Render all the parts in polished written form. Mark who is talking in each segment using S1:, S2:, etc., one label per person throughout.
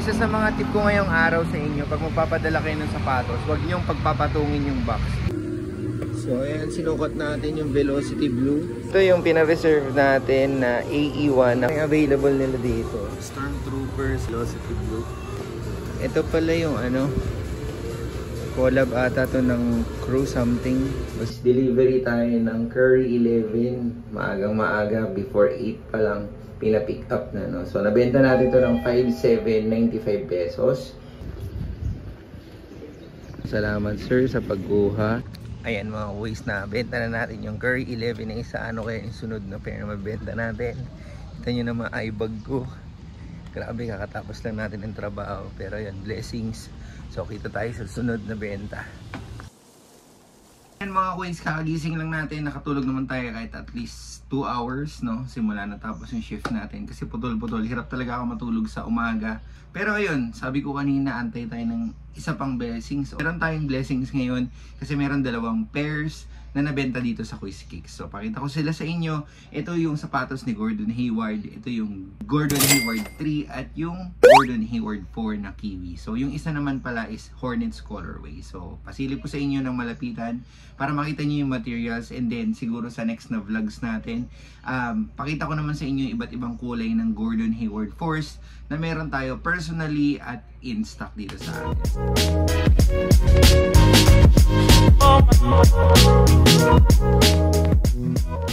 S1: Isa sa mga tip ko ngayong araw sa inyo, pag magpapadala kayo ng sapatos, huwag niyong pagpapatungin yung box. So ayan, sinukat natin yung Velocity Blue. Ito yung pina-reserve natin na AE1 na available nila dito. Stormtroopers Velocity Blue. Ito pala yung collab ata to ng Crew something. Mas delivery tayo ng Curry 11. Maagang maaga, before 8 pa lang pina-pick up na, no? So nabenta natin to ng 5,795 pesos. Salamat sir sa pagkuha. Ayan mga boys, na benta na natin yung Curry 11 na isa. Ano kaya yung sunod na pair na mabenta natin? Kita nyo naman ay bag ko. Grabe, kakatapos lang natin ng trabaho. Pero yan, blessings. So kita tayo sa sunod na benta. Ayan mga coins, kakagising lang natin. Nakatulog naman tayo kahit at least 2 hours, no? Simula na tapos yung shift natin. Kasi putol-putol, hirap talaga ako matulog sa umaga. Pero ayun, sabi ko kanina, antay tayo ng isa pang blessings. So, meron tayong blessings ngayon kasi meron 2 pairs na nabenta dito sa Quiz Kicks. So pakita ko sila sa inyo. Ito yung sapatos ni Gordon Hayward. Ito yung Gordon Hayward 3 at yung Gordon Hayward 4 na kiwi. So yung isa naman pala is Hornets colorway. So pasilip ko sa inyo ng malapitan para makita nyo yung materials, and then siguro sa next na vlogs natin, pakita ko naman sa inyo iba't ibang kulay ng Gordon Hayward 4s na meron tayo personally at in stock dito sa atin.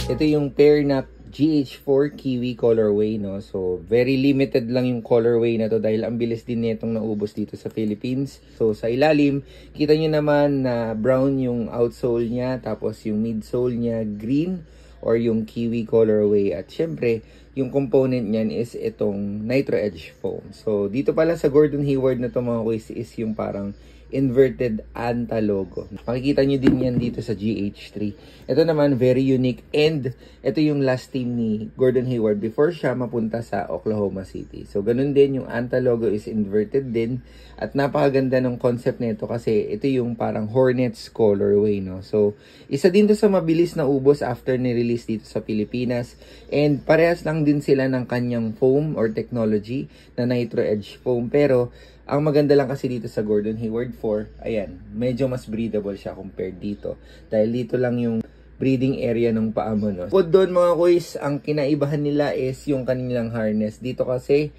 S1: Ito yung pair na GH4 Kiwi colorway, no? So very limited lang yung colorway na to dahil ang bilis din nitong naubos dito sa Philippines. So sa ilalim, kita nyo naman na brown yung outsole niya, tapos yung midsole niya green or yung Kiwi colorway, at syempre yung component niyan is itong Nitro Edge foam. So dito pala sa Gordon Hayward na to mga quiz is yung parang inverted Anta logo. Makikita nyo din yan dito sa GH3. Ito naman very unique, and ito yung last team ni Gordon Hayward before siya mapunta sa Oklahoma City. So ganun din, yung Anta logo is inverted din, at napakaganda ng concept nito kasi ito yung parang Hornets colorway, no? So isa din to sa mabilis na ubos after ni-release dito sa Pilipinas, and parehas lang din sila ng kanyang foam or technology na Nitro Edge foam. Pero ang maganda lang kasi dito sa Gordon Hayward 4, ayan, medyo mas breathable siya compared dito. Dahil dito lang yung breathing area ng paa mo, no? Bukod doon mga kuys, ang kinaibahan nila is yung kanilang harness. Dito kasi,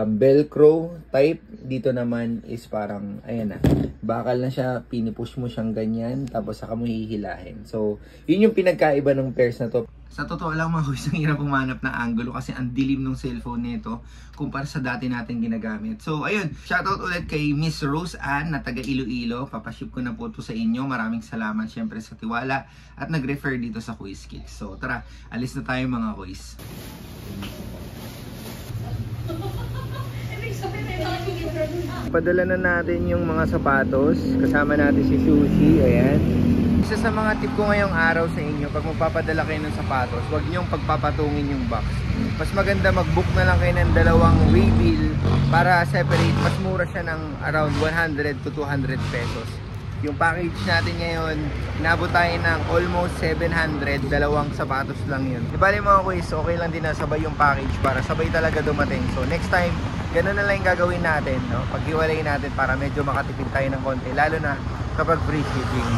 S1: Velcro type. Dito naman is parang, ayan na, bakal na siya, pinipush mo siyang ganyan, tapos saka mo hihilahin. So, yun yung pinagkaiba ng pairs na to. Sa totoo lang mga kuys, ang hirap pumanap na angulo kasi ang dilim ng cellphone nito kumpara sa dati natin ginagamit. So ayun, shoutout ulit kay Miss Rose Ann na taga Iloilo. Papaship ko na po ito sa inyo. Maraming salamat syempre sa tiwala at nag-refer dito sa Quiz Kicks. So tara, alis na tayo mga kuys. Padala na natin yung mga sapatos. Kasama natin si Sushi. Ayan. Isa sa mga tip ko ngayong araw sa inyo, pag magpapadala kayo ng sapatos, huwag niyong pagpapatungin yung box. Mas maganda mag-book na lang kayo ng 2 waybill para separate. Mas mura siya ng around 100 to 200 pesos. Yung package natin ngayon, inabot tayo ng almost 700, 2 sapatos lang yun. Di bali mga quiz, okay lang din na sabay yung package para sabay talaga dumating. So next time, ganun na lang yung gagawin natin, no? Paghiwalayin natin para medyo makatipid tayo ng konti, lalo na kapag free shipping.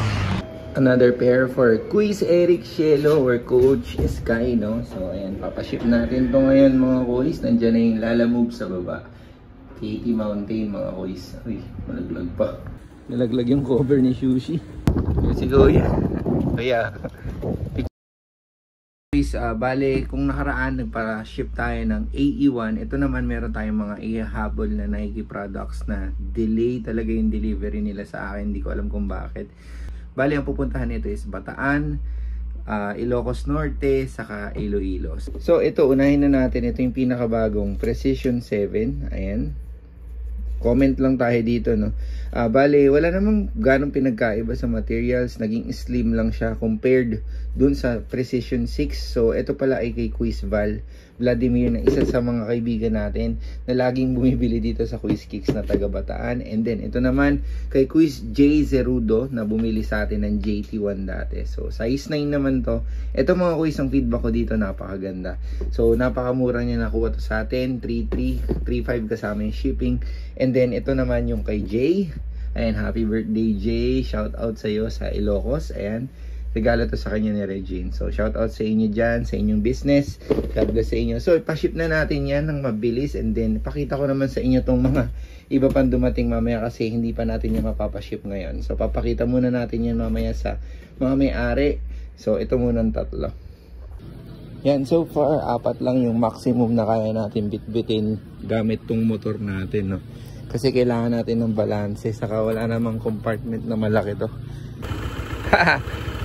S1: Another pair for Quiz Eric Cielo or Coach Sky, no? So ayan, papaship natin to ngayon mga quiz. Nandiyan na yung Lala Move sa baba. Katy Mountain mga quiz. Uy, malaglag pa. Nalaglag yung cover ni Sushi. Si Kuya. Kaya bale, kung nakaraan nagpa-ship tayo ng AE1, ito naman meron tayong mga ihahabol na Nike products na delay talaga yung delivery nila sa akin. Hindi ko alam kung bakit. Bale, ang pupuntahan nito is Bataan, Ilocos Norte, saka Iloilo. So ito, unahin na natin. Ito yung pinakabagong Precision 7. Ayan. Comment lang tayo dito, no? Bale, wala namang ganong pinagkaiba sa materials. Naging slim lang siya compared dun sa Precision 6. So ito pala ay kay Quiz Val. Vladimir na isa sa mga kaibigan natin na laging bumibili dito sa Quiz Kicks na taga Bataan. And then ito naman kay Quiz J. Zerudo na bumili sa atin ng JT1 dati. So size 9 naman to. Ito mga quiz, ang feedback ko dito napakaganda. So napakamura niya, nakuha to sa atin, 3.3, 3.5 kasama yung shipping. And then ito naman yung kay Jay. Ayan, happy birthday Jay. Shout out sa iyo sa Ilocos. Ayan, regalo to sa kanya ni Regine. So shout out sa inyo dyan, sa inyong business. God bless sa inyo. So ipaship na natin yan ng mabilis. And then pakita ko naman sa inyo tong mga iba pang dumating mamaya kasi hindi pa natin yan mapapaship ngayon. So papakita muna natin yan mamaya sa mga may-ari. So ito muna ang tatlo. Yan, so far 4 lang yung maximum na kaya natin bitbitin gamit tong motor natin, no? Kasi kailangan natin ng balance, saka wala namang compartment na malaki to.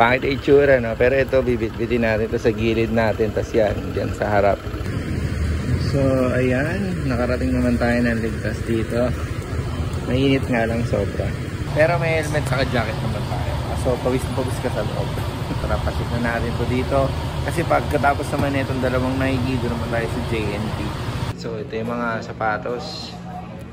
S1: Pangit itsura, no? Pero ito, bibit-bitin natin to sa gilid natin, tas yan, dyan sa harap. So ayan, nakarating naman tayo ng ligtas dito. Mainit nga lang sobra, pero may helmet saka jacket naman tayo. So pawis ka sa loob. Tara, pasok na natin to dito. Kasi pagkatapos naman itong dalawang naigido naman tayo sa JNT. So ito yung mga sapatos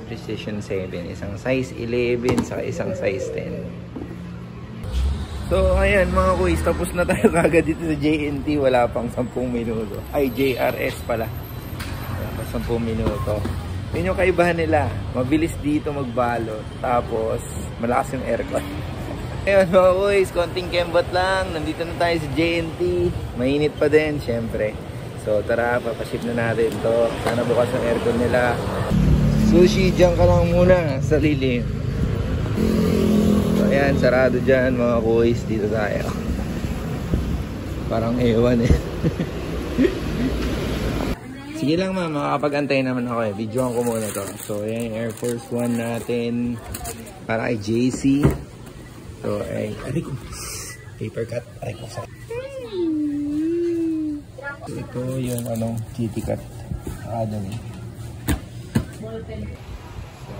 S1: Precision 7, isang size 11 saka isang size 10. So ayan mga kuys, tapos na tayo kagad dito sa JNT. Wala pang 10 minuto. Ay, JRS pala. Wala pang 10 minuto. Yun yung kaibahan nila, mabilis dito magbalot, tapos malakas yung aircon. Ayun mga kuys, konting kembot lang. Nandito na tayo sa JNT. Mainit pa din syempre. So tara, papaship na natin to. Sana bukas ang aircon nila. Sushi, dyan ka lang muna sa lilim. So ayan, sarado dyan mga kuys. Dito tayo. Parang ewan eh. Sige lang ma'am, makakapag-antay naman ako eh. Videoan ko muna to. So ayan, Air Force One natin. Para kay JC. So ay, paper cut. Ay, kusa. Ito yung anong kitty cut. Academy. So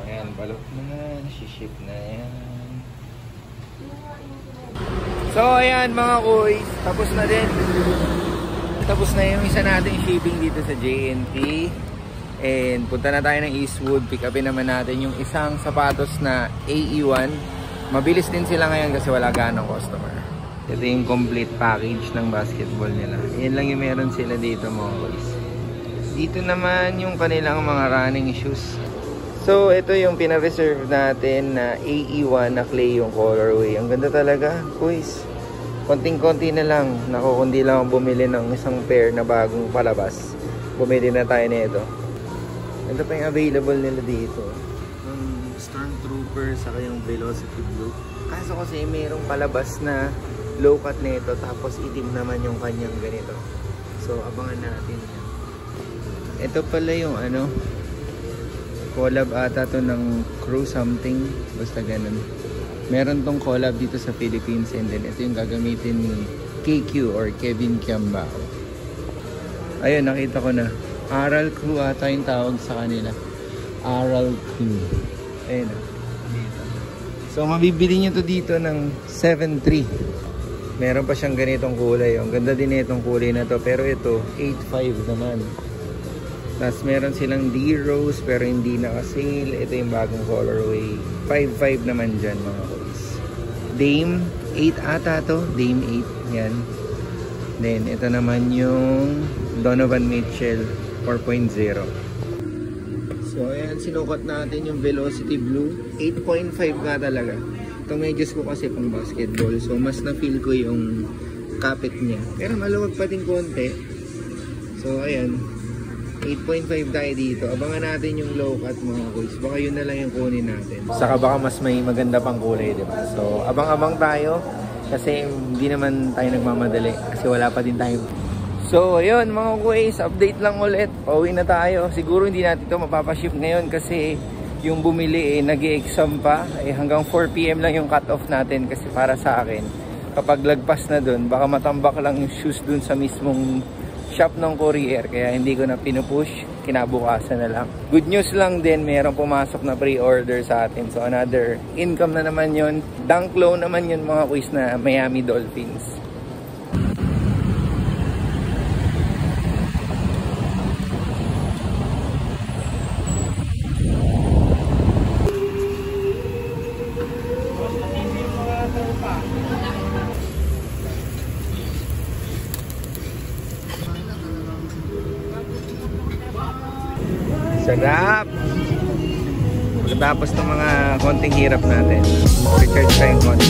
S1: ayan, balot na. Ship na yan. So ayan mga kuys, tapos na din. Tapos na yung isa natin shipping dito sa JNT. And punta na tayo ng Eastwood. Pick upin naman natin yung isang sapatos na AE1. Mabilis din sila ngayon kasi wala ganong customer. Ito yung complete package ng basketball nila. Yan lang yung meron sila dito mga boys. Dito naman yung kanilang mga running shoes. So ito yung pina-reserve natin na AE1 na clay yung colorway. Ang ganda talaga boys. Konting-konti na lang. Naku, kundi lang bumili ng isang pair na bagong palabas. Bumili na tayo nito. Ito pa yung available nila dito. Yung Stormtrooper saka yung Velocity Blue. Kaso kasi mayroong palabas na low cut nito tapos itim naman yung kanyang ganito. So abangan natin yan. Ito pala yung ano, collab ata to ng Crew something. Basta ganun. Meron tong collab dito sa Philippines and then ito yung gagamitin ni KQ or Kevin Kiambao. Ayun, nakita ko na. Aral Crew ata yung tawag sa kanila. Aral Crew. Ayun. So mabibili nyo to dito ng 7.3. Meron pa siyang ganitong kulay. Ang ganda din itong kulay na to. Pero ito, 8.5 naman. Tapos meron silang D-Rose pero hindi naka-sale. Ito yung bagong colorway. 5.5 naman dyan mga boys. Dame 8 ata to. Dame 8. Yan. Then ito naman yung Donovan Mitchell 4.0. So ayan, sinukat natin yung Velocity Blue. 8.5 nga talaga. Itong medyas ko kasi pang basketball. So mas na-feel ko yung kapit niya. Pero maluwag pa din konti. So ayan. 8.5 tayo dito. Abangan natin yung low cut mga boys. Baka yun na lang yung kunin natin. Saka baka mas may maganda pang kulay, diba? So abang-abang tayo. Kasi hindi naman tayo nagmamadali. Kasi wala pa din tayo. So ayun mga boys, update lang ulit. Pauwi na tayo. Siguro hindi natin ito mapapaship ngayon kasi yung bumili nag-i-exam pa. Hanggang 4 PM lang yung cut off natin. Kasi para sa akin, kapag lagpas na dun, baka matambak lang yung shoes dun sa mismong shop ng courier. Kaya hindi ko na pinupush. Kinabukasan na lang. Good news lang din, mayroong pumasok na pre-order sa atin. So another income na naman yun. Dunk low naman yun mga boys na Miami Dolphins. tapos ng mga konting hirap natin. Recharge tayong konti.